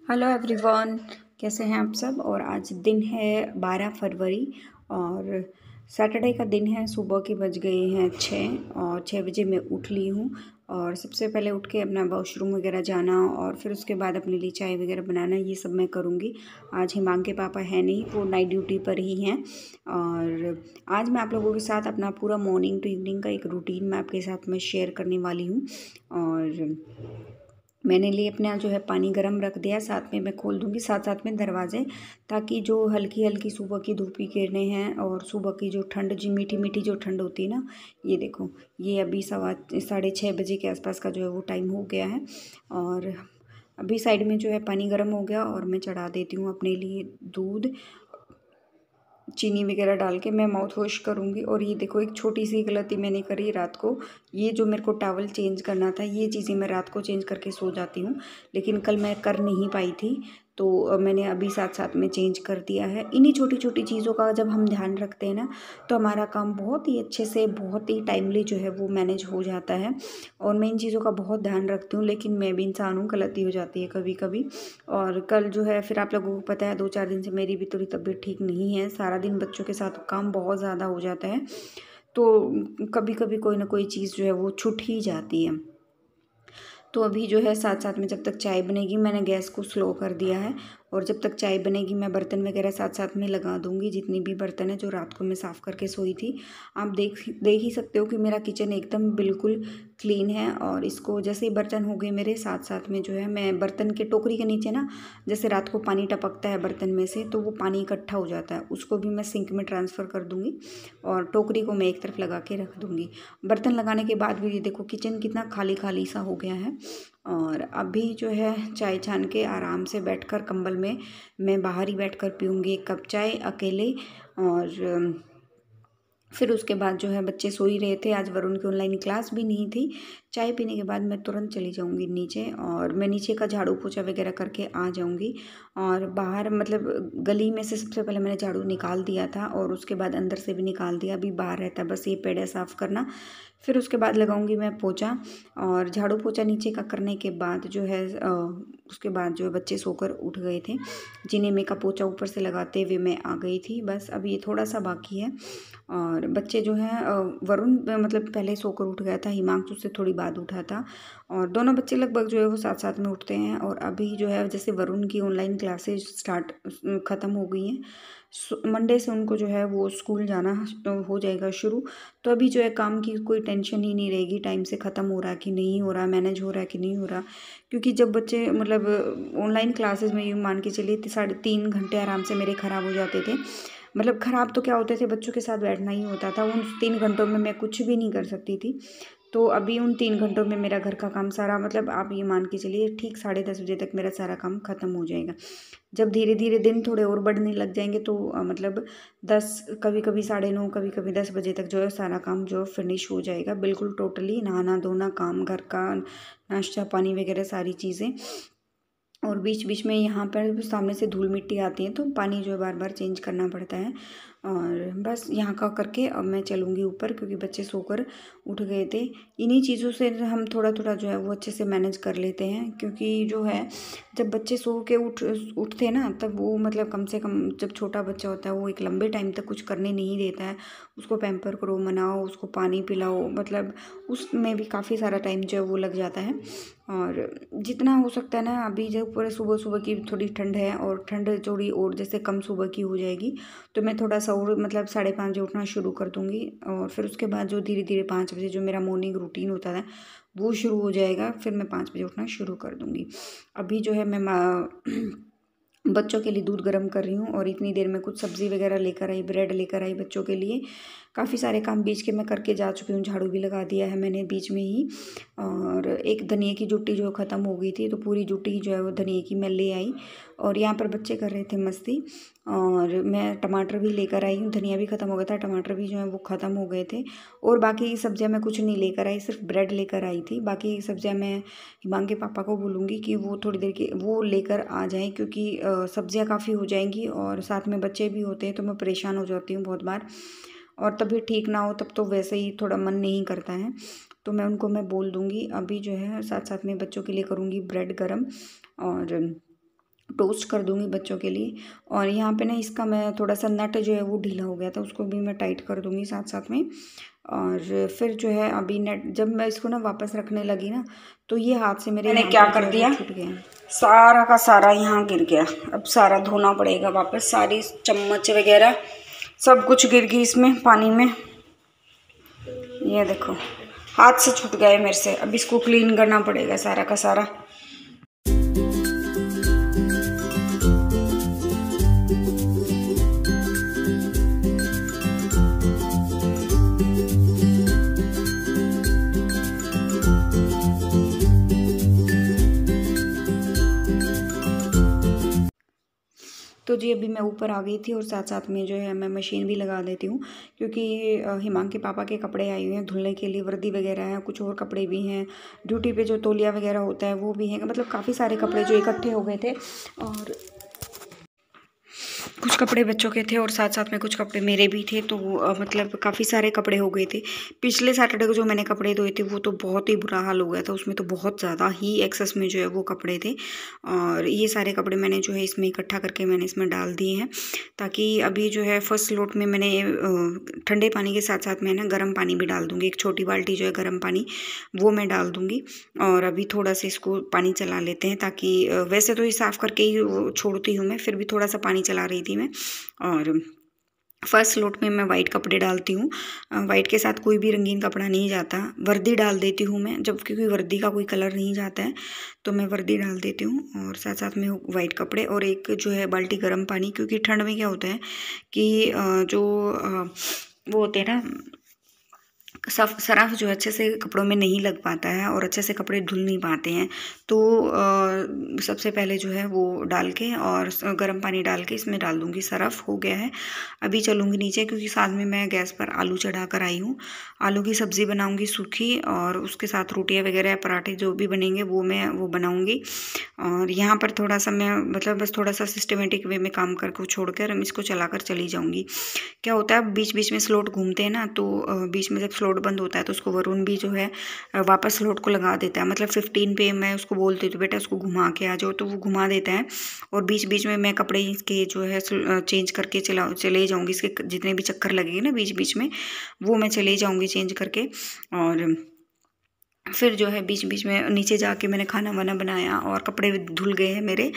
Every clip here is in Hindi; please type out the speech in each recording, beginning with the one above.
हेलो एवरीवन, कैसे हैं आप सब। और आज दिन है 12 फरवरी और सैटरडे का दिन है। सुबह के बज गए हैं 6 और 6 बजे मैं उठ ली हूँ। और सबसे पहले उठ के अपना वॉशरूम वगैरह जाना और फिर उसके बाद अपने लिए चाय वगैरह बनाना, ये सब मैं करूँगी। आज हिमांग के पापा है नहीं, वो नाइट ड्यूटी पर ही हैं। और आज मैं आप लोगों के साथ अपना पूरा मॉर्निंग टू इवनिंग का एक रूटीन मैं आपके साथ में शेयर करने वाली हूँ। और मैंने लिए अपने यहाँ जो है पानी गर्म रख दिया, साथ में मैं खोल दूँगी साथ साथ में दरवाजे, ताकि जो हल्की हल्की सुबह की धूप की किरणें हैं और सुबह की जो ठंड, जी मीठी मीठी जो ठंड होती है ना, ये देखो, ये अभी 6:15 बजे के आसपास का जो है वो टाइम हो गया है। और अभी साइड में जो है पानी गर्म हो गया और मैं चढ़ा देती हूँ अपने लिए दूध, चीनी वगैरह डाल के मैं माउथ वॉश करूँगी। और ये देखो, एक छोटी सी गलती मैंने करी रात को, ये जो मेरे को टॉवल चेंज करना था, ये चीज़ें मैं रात को चेंज करके सो जाती हूँ, लेकिन कल मैं कर नहीं पाई थी, तो मैंने अभी साथ साथ में चेंज कर दिया है। इन्हीं छोटी छोटी चीज़ों का जब हम ध्यान रखते हैं ना, तो हमारा काम बहुत ही अच्छे से, बहुत ही टाइमली जो है वो मैनेज हो जाता है। और मैं इन चीज़ों का बहुत ध्यान रखती हूँ, लेकिन मैं भी इंसान हूँ, गलती हो जाती है कभी कभी। और कल जो है फिर आप लोगों को पता है 2-4 दिन से मेरी भी थोड़ी तबीयत ठीक नहीं है, सारा दिन बच्चों के साथ काम बहुत ज़्यादा हो जाता है, तो कभी कभी कोई ना कोई चीज़ जो है वो छूट ही जाती है। तो अभी जो है साथ साथ में जब तक चाय बनेगी, मैंने गैस को स्लो कर दिया है, और जब तक चाय बनेगी मैं बर्तन वगैरह साथ साथ में लगा दूंगी, जितनी भी बर्तन है जो रात को मैं साफ़ करके सोई थी। आप देख ही सकते हो कि मेरा किचन एकदम बिल्कुल क्लीन है। और इसको जैसे ही बर्तन हो गए मेरे, साथ साथ में जो है मैं बर्तन के टोकरी के नीचे ना, जैसे रात को पानी टपकता है बर्तन में से, तो वो पानी इकट्ठा हो जाता है, उसको भी मैं सिंक में ट्रांसफ़र कर दूँगी और टोकरी को मैं एक तरफ लगा के रख दूँगी। बर्तन लगाने के बाद भी ये देखो किचन कितना खाली खाली सा हो गया है। और अभी जो है चाय छान के आराम से बैठकर कंबल में मैं बाहर ही बैठकर पीऊँगी एक कप चाय अकेले। और फिर उसके बाद जो है बच्चे सो ही रहे थे, आज वरुण की ऑनलाइन क्लास भी नहीं थी। चाय पीने के बाद मैं तुरंत चली जाऊंगी नीचे, और मैं नीचे का झाड़ू पोछा वगैरह करके आ जाऊंगी। और बाहर मतलब गली में से सबसे पहले मैंने झाड़ू निकाल दिया था, और उसके बाद अंदर से भी निकाल दिया, अभी बाहर रहता है बस ये पेड़ साफ़ करना। फिर उसके बाद लगाऊंगी मैं पोछा, और झाड़ू पोछा नीचे का करने के बाद जो है उसके बाद जो है बच्चे सोकर उठ गए थे, जिन्हें मैं का पोछा ऊपर से लगाते हुए मैं आ गई थी। बस अब ये थोड़ा सा बाकी है। और बच्चे जो हैं वरुण मतलब पहले सोकर उठ गया था, हिमांशु से थोड़ी बाद उठा था, और दोनों बच्चे लगभग जो है वो साथ साथ में उठते हैं। और अभी जो है जैसे वरुण की ऑनलाइन क्लासेज ख़त्म हो गई हैं, मंडे से उनको जो है वो स्कूल जाना हो जाएगा शुरू। तो अभी जो है काम की कोई टेंशन ही नहीं रहेगी, टाइम से ख़त्म हो रहा है कि नहीं हो रहा, मैनेज हो रहा है कि नहीं हो रहा। क्योंकि जब बच्चे मतलब ऑनलाइन क्लासेस में यूँ मान के चलिए 3.5 घंटे आराम से मेरे ख़राब हो जाते थे। मतलब ख़राब तो क्या होते थे, बच्चों के साथ बैठना ही होता था, उन 3 घंटों में मैं कुछ भी नहीं कर सकती थी। तो अभी उन 3 घंटों में मेरा घर का काम सारा, मतलब आप ये मान के चलिए ठीक 10:30 बजे तक मेरा सारा काम ख़त्म हो जाएगा। जब धीरे धीरे दिन थोड़े और बढ़ने लग जाएंगे तो मतलब 10, कभी कभी 9:30, कभी कभी 10 बजे तक जो है सारा काम जो फिनिश हो जाएगा बिल्कुल टोटली, नहाना धोना काम, घर का नाश्ता पानी वगैरह सारी चीज़ें। और बीच बीच में यहाँ पर सामने से धूल मिट्टी आती है, तो पानी जो है बार बार चेंज करना पड़ता है। और बस यहाँ का करके अब मैं चलूँगी ऊपर, क्योंकि बच्चे सोकर उठ गए थे। इन्हीं चीज़ों से हम थोड़ा थोड़ा जो है वो अच्छे से मैनेज कर लेते हैं, क्योंकि जो है जब बच्चे सो के उठते हैं ना, तब वो मतलब कम से कम, जब छोटा बच्चा होता है वो एक लंबे टाइम तक कुछ करने नहीं देता है। उसको पैम्पर करो, मनाओ, उसको पानी पिलाओ, मतलब उसमें भी काफ़ी सारा टाइम जो है वो लग जाता है। और जितना हो सकता है ना, अभी जब पूरे सुबह सुबह की थोड़ी ठंड है, और ठंड थोड़ी और जैसे कम सुबह की हो जाएगी, तो मैं थोड़ा सा और मतलब 5:30 बजे उठना शुरू कर दूँगी। और फिर उसके बाद जो धीरे धीरे 5 बजे जो मेरा मॉर्निंग रूटीन होता है वो शुरू हो जाएगा, फिर मैं 5 बजे उठना शुरू कर दूँगी। अभी जो है मैं बच्चों के लिए दूध गर्म कर रही हूँ, और इतनी देर में कुछ सब्ज़ी वगैरह लेकर आई, ब्रेड लेकर आई बच्चों के लिए। काफ़ी सारे काम बीच के मैं करके जा चुकी हूँ, झाड़ू भी लगा दिया है मैंने बीच में ही। और एक धनिए की जुट्टी जो ख़त्म हो गई थी, तो पूरी जुट्टी जो है वो धनिए की मैं ले आई, और यहाँ पर बच्चे कर रहे थे मस्ती। और मैं टमाटर भी लेकर आई हूँ, धनिया भी ख़त्म हो गया था, टमाटर भी जो है वो ख़त्म हो गए थे। और बाकी की सब्जियाँ मैं कुछ नहीं लेकर आई, सिर्फ ब्रेड लेकर आई थी। बाकी सब्जियाँ मैं हिमांग के पापा को बोलूँगी कि वो थोड़ी देर के वो लेकर आ जाएं, क्योंकि सब्जियाँ काफ़ी हो जाएंगी, और साथ में बच्चे भी होते हैं, तो मैं परेशान हो जाती हूँ बहुत बार। और तबीयत ठीक ना हो तब तो वैसे ही थोड़ा मन नहीं करता है, तो मैं बोल दूँगी। अभी जो है साथ साथ में बच्चों के लिए करूँगी ब्रेड गरम। और टोस्ट कर दूंगी बच्चों के लिए। और यहाँ पे ना इसका मैं थोड़ा सा नट जो है वो ढीला हो गया था, उसको भी मैं टाइट कर दूंगी साथ साथ में। और फिर जो है अभी नेट जब मैं इसको ना वापस रखने लगी ना, तो ये हाथ से मैंने क्या कर दिया, छूट गया, सारा का सारा यहाँ गिर गया। अब सारा धोना पड़ेगा वापस, सारी चम्मच वगैरह सब कुछ गिर गई इसमें पानी में। ये देखो हाथ से छूट गए मेरे से, अब इसको क्लीन करना पड़ेगा सारा का सारा। तो जी अभी मैं ऊपर आ गई थी और साथ साथ में जो है मैं मशीन भी लगा देती हूँ, क्योंकि हिमांक के पापा के कपड़े आए हुए हैं धुलने के लिए, वर्दी वगैरह है, कुछ और कपड़े भी हैं, ड्यूटी पे जो तौलिया वगैरह होता है वो भी है, मतलब काफ़ी सारे कपड़े जो इकट्ठे हो गए थे। और कुछ कपड़े बच्चों के थे और साथ साथ में कुछ कपड़े मेरे भी थे, तो मतलब काफ़ी सारे कपड़े हो गए थे। पिछले सैटरडे को जो मैंने कपड़े धोए थे वो तो बहुत ही बुरा हाल हो गया था, उसमें तो बहुत ज़्यादा ही एक्सेस में जो है वो कपड़े थे। और ये सारे कपड़े मैंने जो है इसमें इकट्ठा करके मैंने इसमें डाल दिए हैं, ताकि अभी जो है फर्स्ट लोट में मैंने ठंडे पानी के साथ साथ मैं ना गर्म पानी भी डाल दूँगी, एक छोटी बाल्टी जो है गर्म पानी वो मैं डाल दूँगी। और अभी थोड़ा सा इसको पानी चला लेते हैं, ताकि वैसे तो ये साफ़ करके ही छोड़ती हूँ मैं, फिर भी थोड़ा सा पानी चला रही थी मैं। और फर्स्ट लोट में मैं वाइट कपड़े डालती हूँ, वाइट के साथ कोई भी रंगीन कपड़ा नहीं जाता। वर्दी डाल देती हूँ मैं, जब क्योंकि वर्दी का कोई कलर नहीं जाता है तो मैं वर्दी डाल देती हूँ, और साथ साथ में वाइट कपड़े और एक जो है बाल्टी गर्म पानी, क्योंकि ठंड में क्या होता है कि जो वो होते हैं ना सरफ जो अच्छे से कपड़ों में नहीं लग पाता है और अच्छे से कपड़े धुल नहीं पाते हैं। तो सबसे पहले जो है वो डाल के और गर्म पानी डाल के इसमें डाल दूँगी। सरफ हो गया है, अभी चलूँगी नीचे, क्योंकि साथ में मैं गैस पर आलू चढ़ा कर आई हूँ। आलू की सब्ज़ी बनाऊँगी सूखी, और उसके साथ रोटियाँ वगैरह पराठे जो भी बनेंगे वो मैं बनाऊँगी। और यहाँ पर थोड़ा सा मैं मतलब बस थोड़ा सा सिस्टमेटिक वे में काम करके छोड़कर हम इसको चलाकर चली जाऊँगी। क्या होता है बीच बीच में स्लॉट घूमते हैं ना, तो बीच में जब स्लॉट बंद होता है तो उसको वरुण भी जो है वापस स्लॉट को लगा देता है। मतलब 15 पे मैं उसको बोलती हूँ बेटा उसको घुमा के आ जाओ, तो वो घुमा देता है। और बीच बीच में मैं कपड़े इसके जो है चेंज करके चले जाऊँगी, इसके जितने भी चक्कर लगेंगे ना बीच बीच में वो मैं चले जाऊँगी चेंज करके। और फिर जो है बीच बीच में नीचे जाके मैंने खाना वाना बनाया और कपड़े धुल गए हैं मेरे।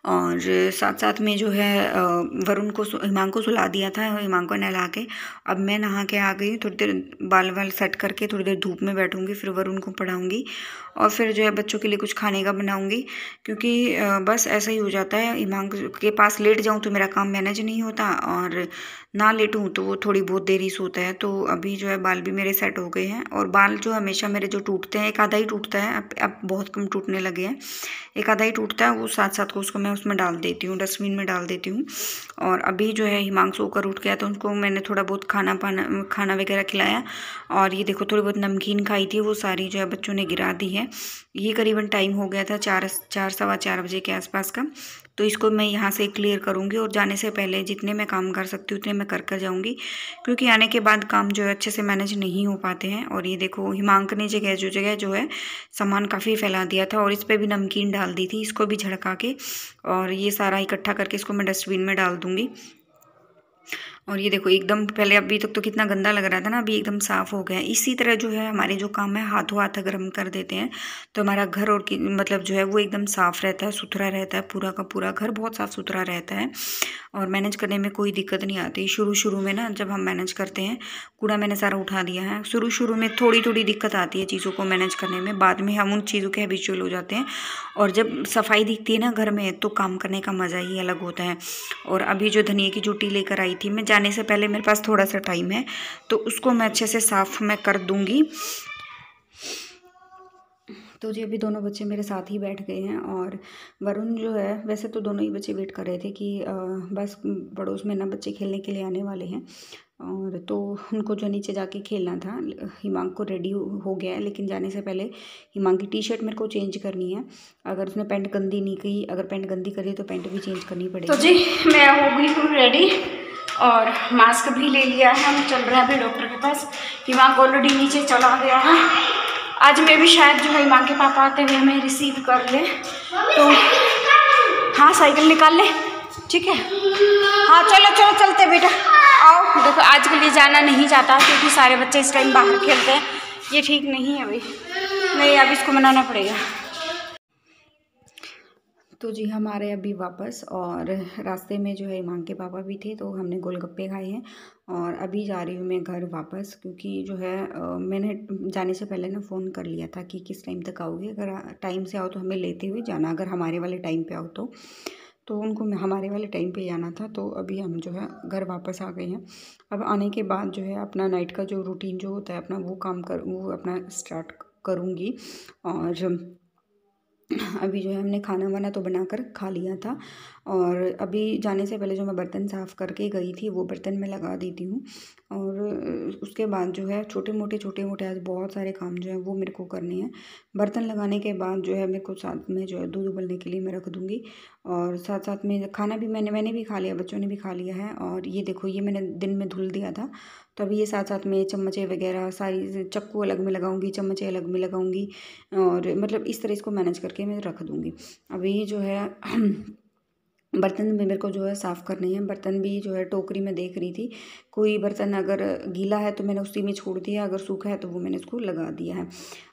और साथ साथ में जो है वरुण को हिमांक को सुला दिया था, हिमांक को नहला के अब मैं नहा के आ गई। थोड़ी देर बाल वाल सेट करके थोड़ी देर धूप में बैठूंगी, फिर वरुण को पढ़ाऊंगी और फिर जो है बच्चों के लिए कुछ खाने का बनाऊंगी, क्योंकि बस ऐसा ही हो जाता है। हिमांक के पास लेट जाऊँ तो मेरा काम मैनेज नहीं होता, और ना लेटूँ तो वो थोड़ी बहुत देरी सोता है। तो अभी जो है बाल भी मेरे सेट हो गए हैं, और बाल जो हमेशा मेरे जो टूटते हैं, एक आधा ही टूटता है, अब बहुत कम टूटने लगे हैं, एक आधा ही टूटता है, वो साथ साथ को उसको मैं उसमें डाल देती हूँ, डस्टबिन में डाल देती हूँ। और अभी जो है हिमांक सोकर उठ गया तो उनको मैंने थोड़ा बहुत खाना वगैरह खिलाया। और ये देखो थोड़ी बहुत नमकीन खाई थी, वो सारी जो है बच्चों ने गिरा दी है। ये करीबन टाइम हो गया था 4 सवा 4 बजे के आसपास का। तो इसको मैं यहाँ से क्लियर करूँगी, और जाने से पहले जितने मैं काम कर सकती हूँ उतने मैं कर जाऊँगी, क्योंकि आने के बाद काम जो है अच्छे से मैनेज नहीं हो पाते हैं। और ये देखो हिमांक ने जगह जो है सामान काफ़ी फैला दिया था, और इस पर भी नमकीन डाल दी थी, इसको भी झड़का के और ये सारा इकट्ठा करके इसको मैं डस्टबिन में डाल दूँगी। और ये देखो एकदम पहले अभी तक तो कितना गंदा लग रहा था ना, अभी एकदम साफ़ हो गया है। इसी तरह जो है हमारे जो काम है हाथों हाथ अगर हम कर देते हैं तो हमारा घर और मतलब जो है वो एकदम साफ़ रहता है, सुथरा रहता है, पूरा का पूरा घर बहुत साफ़ सुथरा रहता है और मैनेज करने में कोई दिक्कत नहीं आती। शुरू में ना जब हम मैनेज करते हैं, कूड़ा मैंने सारा उठा दिया है, शुरू में थोड़ी दिक्कत आती है चीज़ों को मैनेज करने में, बाद में हम उन चीज़ों के हैबिचुअल हो जाते हैं। और जब सफाई दिखती है ना घर में तो काम करने का मज़ा ही अलग होता है। और अभी जो धनिया की जूटी लेकर आई थी, मैं जाने से पहले मेरे पास थोड़ा सा टाइम है तो उसको मैं अच्छे से साफ़ मैं कर दूँगी। तो जी अभी दोनों बच्चे मेरे साथ ही बैठ गए हैं, और वरुण जो है वैसे तो दोनों ही बच्चे वेट कर रहे थे कि बस पड़ोस में ना बच्चे खेलने के लिए आने वाले हैं, और तो उनको जो नीचे जाके खेलना था। हिमांक को रेडी हो गया है, लेकिन जाने से पहले हिमांक की टी-शर्ट मेरे को चेंज करनी है। अगर उसने पैंट गंदी नहीं की, अगर पैंट गंदी करी तो पैंट भी चेंज करनी पड़ेगी। तो जी मैं हो गई हूँ रेडी और मास्क भी ले लिया है, हम चल रहे हैं अभी डॉक्टर के पास। हिमांक ऑलरेडी नीचे चला गया है। आज मैं भी शायद जो है हिमांक के पापा आते हुए हमें रिसीव कर ले, तो हाँ हाँ साइकिल निकाल ले, ठीक है। हाँ चलो चलो चलते बेटा, आओ। देखो आज के लिए जाना नहीं चाहता क्योंकि सारे बच्चे इस टाइम बाहर खेलते हैं, ये ठीक नहीं है अभी, नहीं अब इसको मनाना पड़ेगा। तो जी हम आ रहे हैं अभी वापस, और रास्ते में जो है ईमान के पापा भी थे तो हमने गोलगप्पे खाए हैं, और अभी जा रही हूँ मैं घर वापस, क्योंकि जो है मैंने जाने से पहले ना फ़ोन कर लिया था कि किस टाइम तक आओगे, अगर टाइम से आओ तो हमें लेते हुए जाना, अगर हमारे वाले टाइम पे आओ तो उनको हमारे वाले टाइम पे जाना था। तो अभी हम जो है घर वापस आ गए हैं। अब आने के बाद जो है अपना नाइट का जो रूटीन जो होता है अपना वो अपना स्टार्ट करूँगी। और अभी जो है हमने खाना वाना तो बनाकर खा लिया था, और अभी जाने से पहले जो मैं बर्तन साफ़ करके गई थी वो बर्तन मैं लगा देती हूँ। और उसके बाद जो है छोटे मोटे आज बहुत सारे काम जो है वो मेरे को करने हैं। बर्तन लगाने के बाद जो है मेरे को साथ में जो है दूध उबलने के लिए मैं रख दूँगी, और साथ साथ में खाना भी मैंने भी खा लिया, बच्चों ने भी खा लिया है। और ये देखो ये मैंने दिन में धुल दिया था, तो अभी ये साथ साथ में चम्मचे वगैरह सारी, चक्कू अलग में लगाऊंगी, चम्मचे अलग में लगाऊंगी, और मतलब इस तरह इसको मैनेज करके मैं रख दूंगी। अभी जो है बर्तन भी मेरे को जो है साफ़ करने हैं। बर्तन भी जो है टोकरी में देख रही थी, कोई बर्तन अगर गीला है तो मैंने उसी में छोड़ दिया, अगर सूखा है तो वो मैंने इसको लगा दिया है।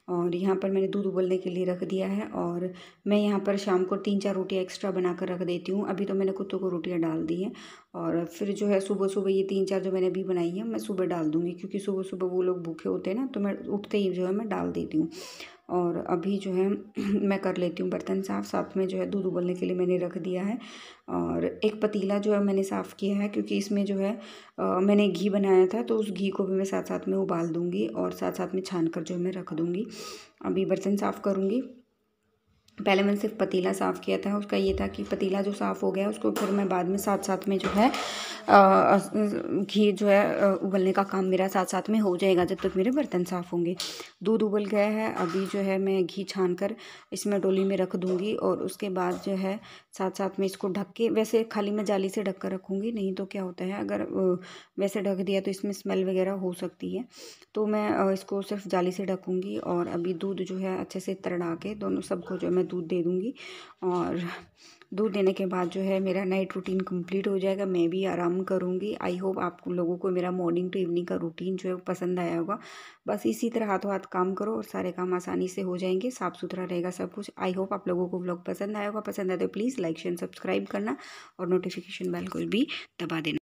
और यहाँ पर मैंने दूध उबलने के लिए रख दिया है, और मैं यहाँ पर शाम को 3-4 रोटियाँ एक्स्ट्रा बनाकर रख देती हूँ। अभी तो मैंने कुत्तों को रोटियाँ डाल दी हैं, और फिर जो है सुबह सुबह ये 3-4 जो मैंने अभी बनाई है मैं सुबह डाल दूँगी, क्योंकि सुबह सुबह वो लोग भूखे होते हैं ना, तो मैं उठते ही जो है मैं डाल देती हूँ। और अभी जो है मैं कर लेती हूँ बर्तन साफ़, साथ में जो है दूध उबलने के लिए मैंने रख दिया है। और एक पतीला जो है मैंने साफ़ किया है, क्योंकि इसमें जो है मैंने घी बनाया था, तो उस घी को भी मैं साथ साथ में उबाल दूँगी, और साथ साथ में छान कर जो मैं रख दूँगी। अभी बर्तन साफ़ करूँगी। पहले मैंने सिर्फ पतीला साफ़ किया था, उसका ये था कि पतीला जो साफ़ हो गया उसको फिर मैं बाद में साथ साथ में जो है घी जो है उबलने का काम मेरा साथ साथ में हो जाएगा जब तक मेरे बर्तन साफ़ होंगे। दूध उबल गया है, अभी जो है मैं घी छान कर इसमें डोली में रख दूँगी, और उसके बाद जो है साथ साथ में इसको ढक के, वैसे खाली मैं जाली से ढक कर रखूँगी, नहीं तो क्या होता है अगर वैसे ढक दिया तो इसमें स्मेल वगैरह हो सकती है, तो मैं इसको सिर्फ जाली से ढकूँगी। और अभी दूध जो है अच्छे से तड़ा के दोनों सबको जो मैं दूध दे दूँगी, और दूध देने के बाद जो है मेरा नाइट रूटीन कंप्लीट हो जाएगा, मैं भी आराम करूँगी। आई होप आप लोगों को मेरा मॉर्निंग टू इवनिंग का रूटीन जो है पसंद आया होगा। बस इसी तरह हाथों हाथ काम करो और सारे काम आसानी से हो जाएंगे, साफ़ सुथरा रहेगा सब कुछ। आई होप आप लोगों को व्लॉग पसंद आया होगा। पसंद आए तो प्लीज़ लाइक शेयर सब्सक्राइब करना, और नोटिफिकेशन बेल को भी दबा देना।